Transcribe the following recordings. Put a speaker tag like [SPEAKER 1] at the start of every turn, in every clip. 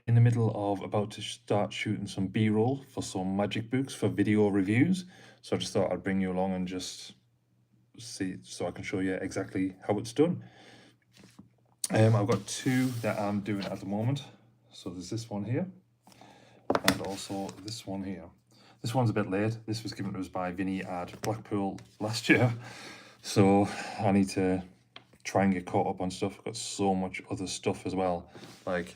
[SPEAKER 1] in the middle of about to start shooting some B-roll for some magic books for video reviews. So I just thought I'd bring you along and just see, so I can show you exactly how it's done. I've got two that I'm doing at the moment. So there's this one here, and also this one here. This one's a bit late. This was given to us by Vinny at Blackpool last year. So I need to try and get caught up on stuff. I've got so much other stuff as well, like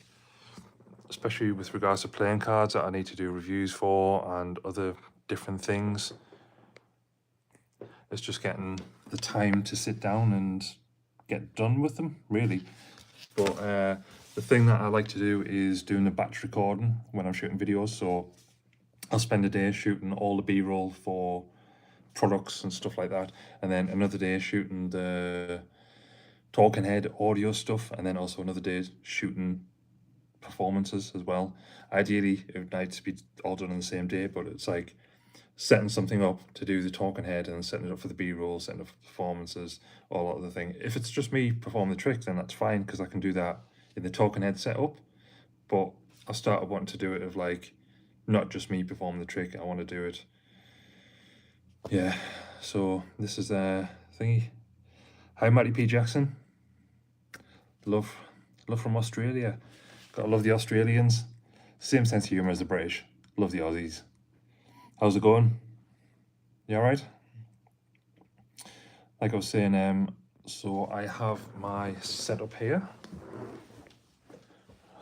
[SPEAKER 1] especially with regards to playing cards that I need to do reviews for and other different things. It's just getting the time to sit down and get done with them, really. But the thing that I like to do is doing the batch recording when I'm shooting videos. So I'll spend a day shooting all the B-roll for products and stuff like that, and then another day shooting the talking head audio stuff, and then also another day shooting performances as well. Ideally, it would like to be all done on the same day, but it's like setting something up to do the talking head and setting it up for the B-roll, setting up performances, all that other thing. If it's just me performing the trick, then that's fine, because I can do that in the talking head setup. But I started wanting to do it of like, not just me performing the trick, I want to do it. Yeah, so this is a thingy. Hi, Matty P. Jackson. Love from Australia. Gotta love the Australians. Same sense of humour as the British. Love the Aussies. How's it going? You alright? Like I was saying, so I have my setup here.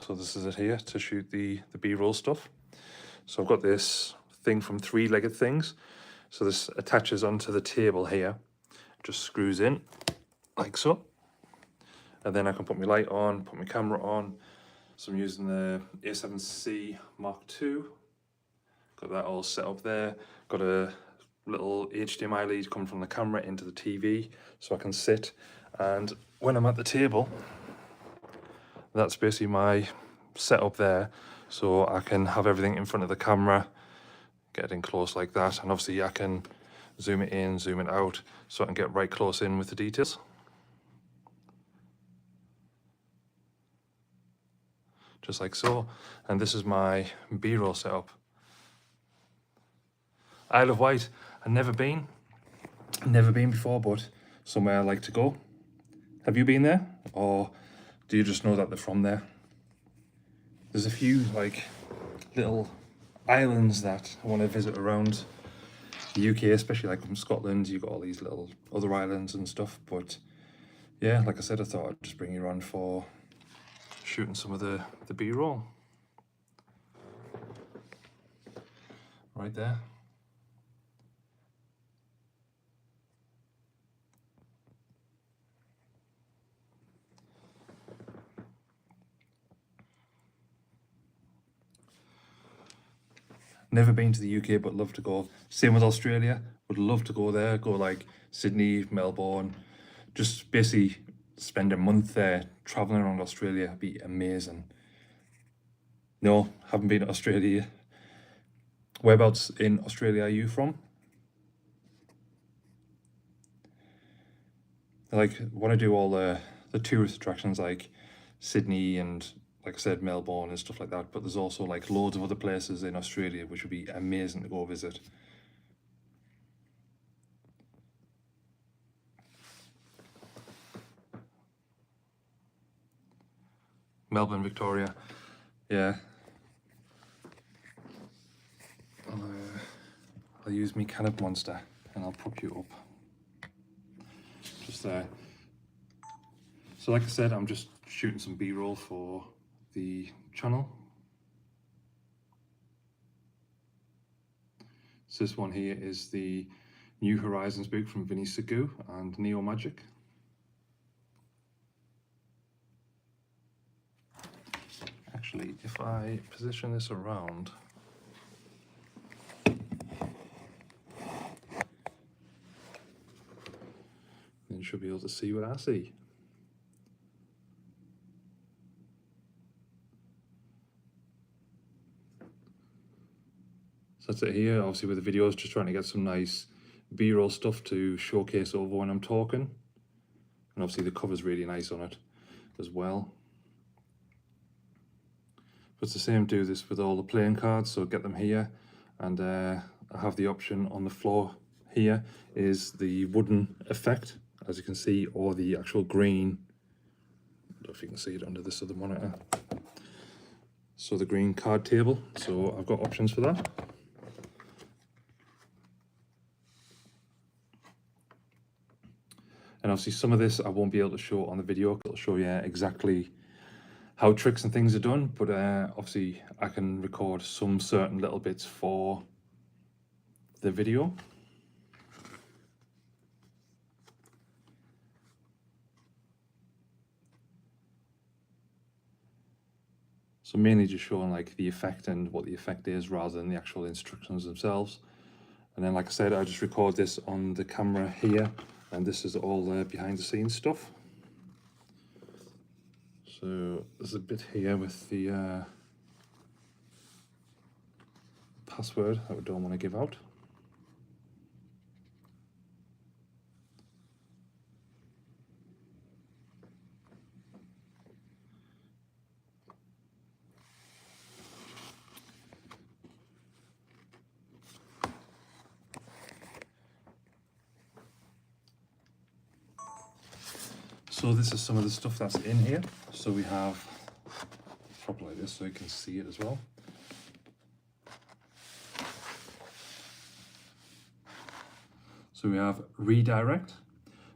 [SPEAKER 1] So this is it here to shoot the B-roll stuff. So I've got this thing from Three-Legged Things. So this attaches onto the table here, just screws in like so. And then I can put my light on, put my camera on. So I'm using the A7C Mark II. Got that all set up there. Got a little HDMI lead coming from the camera into the TV so I can sit. And when I'm at the table, that's basically my setup there. So I can have everything in front of the camera, get it in close like that. And obviously I can zoom it in, zoom it out, so I can get right close in with the details. Just like so. And this is my B-roll setup. Isle of Wight, I've never been before, but somewhere I like to go. Have you been there? Or do you just know that they're from there? There's a few like little islands that I want to visit around the UK, especially like from Scotland. You've got all these little other islands and stuff, but yeah, like I said, I thought I'd just bring you around for shooting some of the B-roll. Right there. Never been to the UK, but love to go. Same with Australia, would love to go there, go like Sydney, Melbourne, just basically spend a month there traveling around Australia. It'd be amazing. No, haven't been to Australia. Whereabouts in Australia are you from? I like want to do all the tourist attractions like Sydney and, like I said, Melbourne and stuff like that, but there's also like loads of other places in Australia which would be amazing to go visit. Melbourne, Victoria, yeah. I'll use me can of Monster and I'll prop you up. Just there. So like I said, I'm just shooting some B-roll for the channel. So this one here is the New Horizons book from Vinny Sagoo and Neo Magic. Actually, if I position this around, then you should be able to see what I see. So that's it here, obviously with the videos, just trying to get some nice B-roll stuff to showcase over when I'm talking. And obviously the cover's really nice on it as well. But it's the same, do this with all the playing cards, so get them here, and I have the option on the floor here is the wooden effect, as you can see, or the actual green. I don't know if you can see it under this other monitor. So the green card table, so I've got options for that. And obviously some of this I won't be able to show on the video. It'll show you exactly how tricks and things are done, but obviously I can record some certain little bits for the video. So mainly just showing like the effect and what the effect is rather than the actual instructions themselves. And then like I said, I just record this on the camera here, and this is all the behind the scenes stuff. So there's a bit here with the password that we don't want to give out. So this is some of the stuff that's in here. So we have, probably like this so you can see it as well. So we have redirect.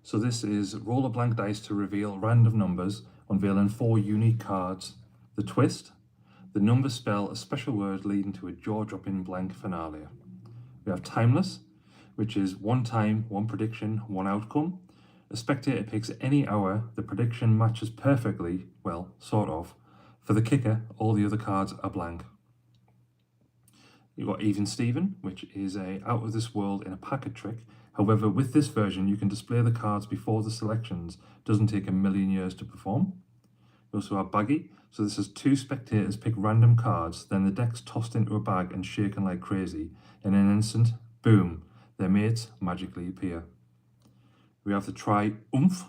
[SPEAKER 1] So this is roll a blank dice to reveal random numbers, unveiling 4 unique cards. The twist, the numbers spell a special word leading to a jaw-dropping blank finale. We have timeless, which is 1 time, 1 prediction, 1 outcome. A spectator picks any hour, the prediction matches perfectly, well, sort of. For the kicker, all the other cards are blank. You've got Even Steven, which is a out of this world in a packet trick. However, with this version, you can display the cards before the selections. Doesn't take a million years to perform. We also have Baggy. So this is 2 spectators pick random cards, then the deck's tossed into a bag and shaken like crazy. In an instant, boom, their mates magically appear. We have the Triumph,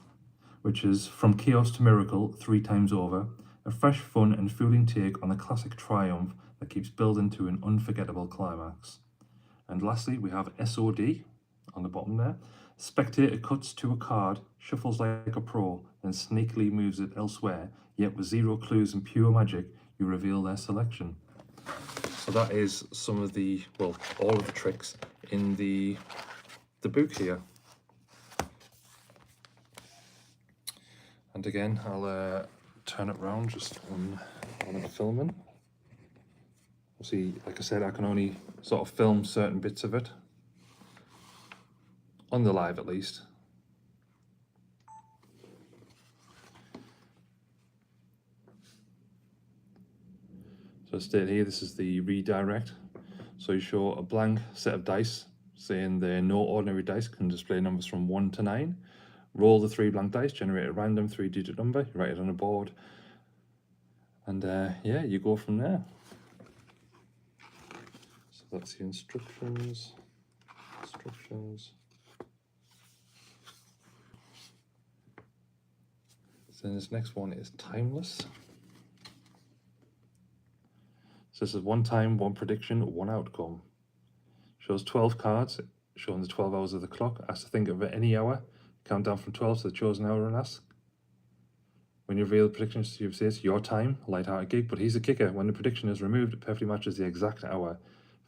[SPEAKER 1] which is from chaos to miracle 3 times over. A fresh, fun and fooling take on the classic Triumph that keeps building to an unforgettable climax. And lastly, we have SOD on the bottom there. Spectator cuts to a card, shuffles like a pro, then sneakily moves it elsewhere, yet with 0 clues and pure magic, you reveal their selection. So that is some of the, well, all of the tricks in the book here. And again, I'll turn it around just when I'm filming. See, like I said, I can only sort of film certain bits of it, on the live at least. So stated here, this is the redirect. So you show a blank set of dice, saying they're no ordinary dice, can display numbers from 1 to 9. Roll the 3 blank dice, generate a random 3-digit number, you write it on a board, and yeah, you go from there. So that's the instructions. So this next one is timeless. So this is 1 time, 1 prediction, 1 outcome. Shows 12 cards, showing the 12 hours of the clock. Ask to think of any hour. Count down from 12 to the chosen hour and ask. When you reveal the predictions, you say it's your time, light-hearted gig, but here's the kicker. When the prediction is removed, it perfectly matches the exact hour.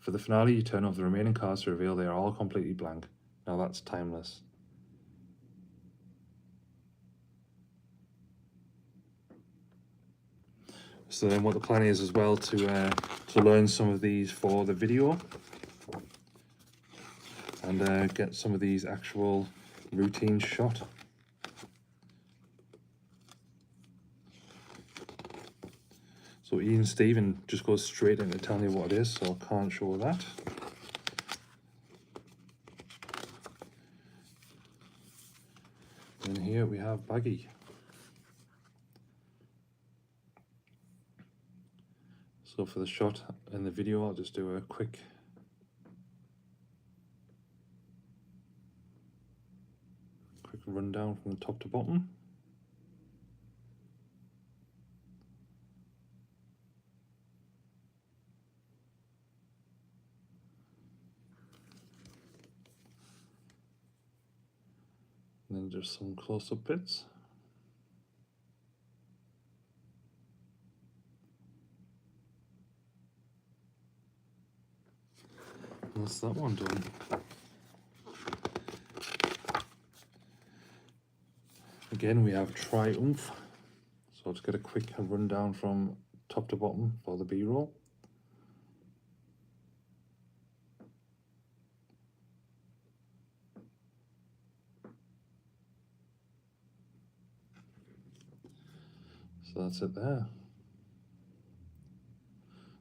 [SPEAKER 1] For the finale, you turn over the remaining cards to reveal they are all completely blank. Now that's timeless. So then what the plan is as well to learn some of these for the video and get some of these actual routines shot. So Even Steven just goes straight into telling you what it is, so I can't show that. And here we have Baggy. So for the shot in the video, I'll just do a quick rundown from the top to bottom. And then just some close-up bits. That's that one done. Again, we have Triumph. So let's get a quick rundown from top to bottom for the B-roll. So that's it there.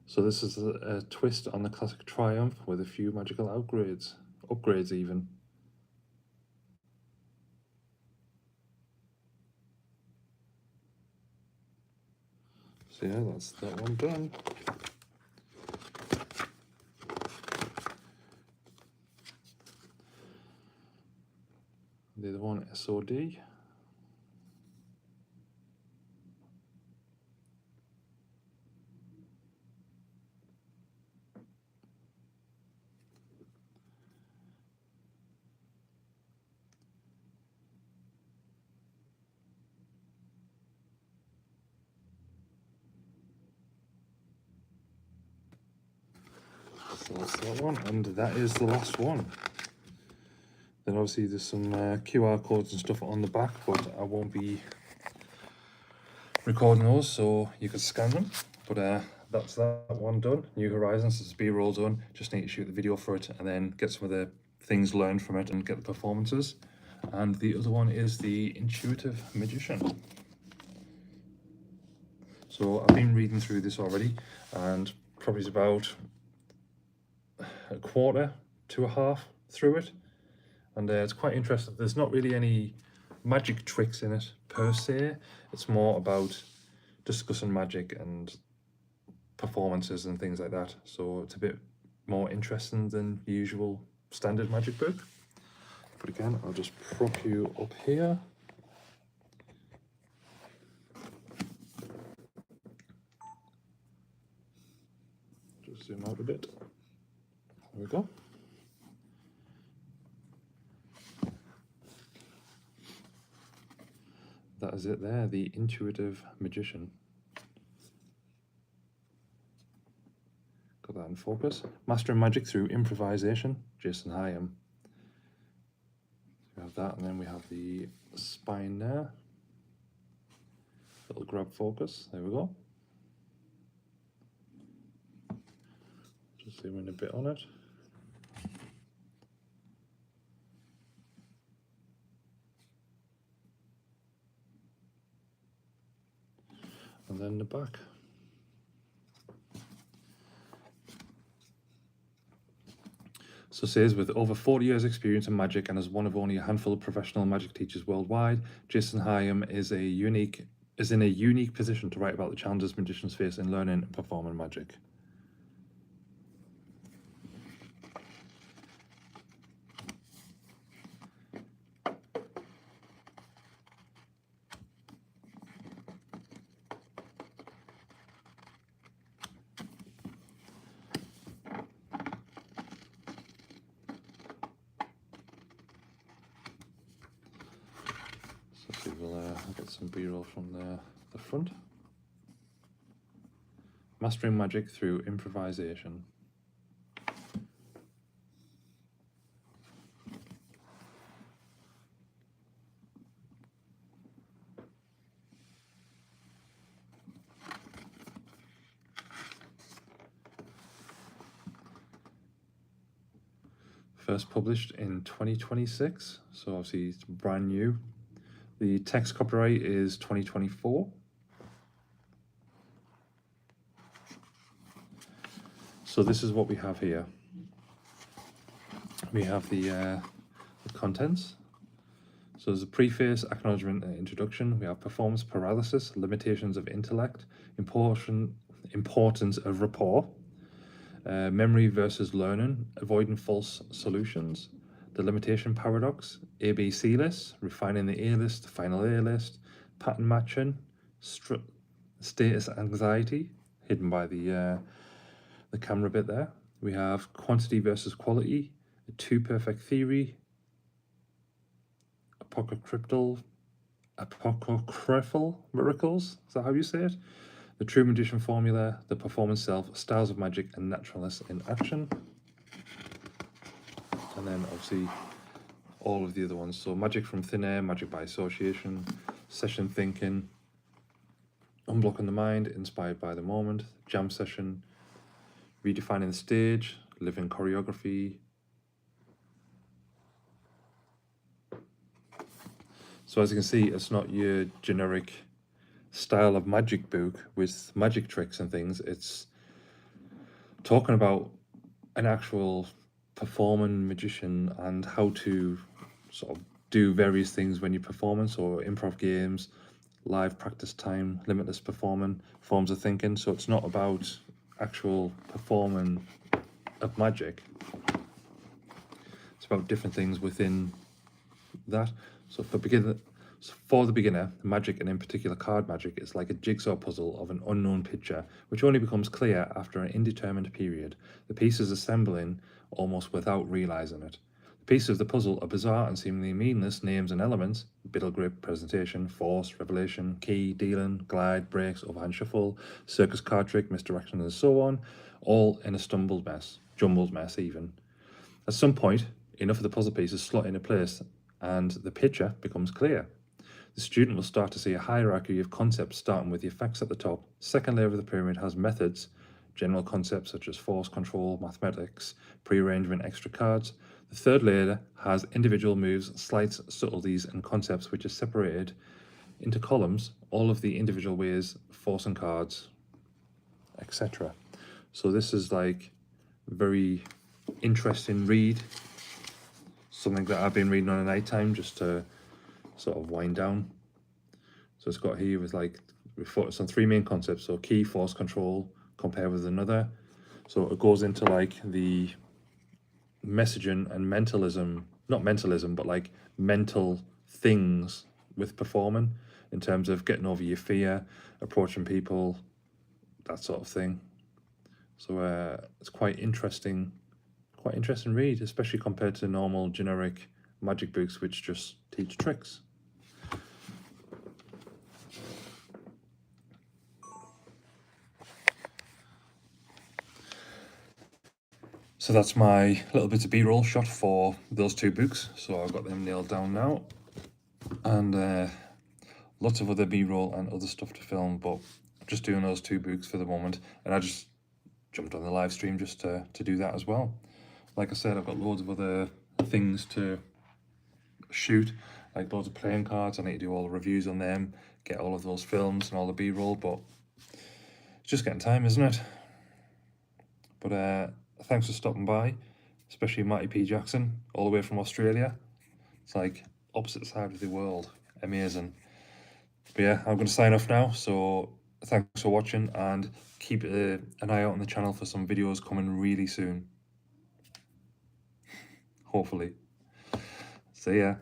[SPEAKER 1] So this is a twist on the classic Triumph with a few magical upgrades even. So yeah, that's that one done. The other one, SOD. So that's that one, and that is the last one. Then obviously there's some QR codes and stuff on the back, but I won't be recording those, so you can scan them. But that's that one done. New Horizons, it's B-roll done. Just need to shoot the video for it and then get some of the things learned from it and get the performances. And the other one is the Intuitive Magician. So I've been reading through this already, and probably about a quarter to a half through it, and it's quite interesting. There's not really any magic tricks in it per se. It's more about discussing magic and performances and things like that, so it's a bit more interesting than the usual standard magic book. But again, I'll just prop you up here. Just zoom out a bit. There we go. That is it there, the Intuitive Magician. Got that in focus. Mastering Magic Through Improvisation, Jason Hyam. We have that, and then we have the spine there. Little grab focus, there we go. Just zoom in a bit on it. And then the back. So it says, with over 40 years experience in magic and as one of only a handful of professional magic teachers worldwide, Jason Hyam is in a unique position to write about the challenges magicians face in learning and performing magic. So we'll get some B-roll from the front. Mastering Magic Through Improvisation. First published in 2026, so obviously it's brand new. The text copyright is 2024. So this is what we have here. We have the contents. So there's a preface, acknowledgement, and introduction. We have performance paralysis, limitations of intellect, importance of rapport, memory versus learning, avoiding false solutions, the limitation paradox, ABC list, refining the A list, final A list, pattern matching, status anxiety, hidden by the camera bit there. We have quantity versus quality, a two perfect theory, a apocryphal miracles. Is that how you say it? The True Magician Formula, The Performance Self, Styles of Magic and Naturalness in Action. And then obviously all of the other ones. So Magic from Thin Air, Magic by Association, Session Thinking, Unblocking the Mind, Inspired by the Moment, Jam Session, Redefining the Stage, Living Choreography. So as you can see, it's not your generic style of magic book with magic tricks and things. It's talking about an actual performing magician and how to sort of do various things when you're performing. So improv games, live practice time, limitless performing, forms of thinking. So it's not about actual performing of magic. It's about different things within that. So for the beginner, magic, and in particular card magic, is like a jigsaw puzzle of an unknown picture, which only becomes clear after an indeterminate period, the pieces assembling almost without realizing it. The pieces of the puzzle are bizarre and seemingly meaningless names and elements: biddle grip, presentation, force, revelation, key, dealing, glide, breaks, overhand shuffle, circus card trick, misdirection, and so on, all in a jumbled mess even. At some point, enough of the puzzle pieces slot into place and the picture becomes clear. The student will start to see a hierarchy of concepts, starting with the effects at the top. Second layer of the pyramid has methods, general concepts such as force control, mathematics, pre-arrangement, extra cards. The third layer has individual moves, slights, subtleties, and concepts which are separated into columns, all of the individual ways, forcing cards, etc. So this is like very interesting read. Something that I've been reading on a night time just to sort of wind down. So it's got here with like, we focus on three main concepts. So key, force, control, compare with another. So it goes into like the messaging and mentalism, not mentalism, but like mental things with performing in terms of getting over your fear, approaching people, that sort of thing. So it's quite interesting read, especially compared to normal generic magic books which just teach tricks. So that's my little bit of B-roll shot for those two books. So I've got them nailed down now, and lots of other B-roll and other stuff to film, but I'm just doing those two books for the moment. And I just jumped on the live stream just to do that as well. Like I said, I've got loads of other things to shoot, like loads of playing cards. I need to do all the reviews on them, get all of those films and all the B-roll, but it's just getting time, isn't it? But thanks for stopping by, especially Matty P. Jackson, all the way from Australia. It's like opposite side of the world. Amazing. But yeah, I'm going to sign off now. So thanks for watching, and keep an eye out on the channel for some videos coming really soon. Hopefully. See ya.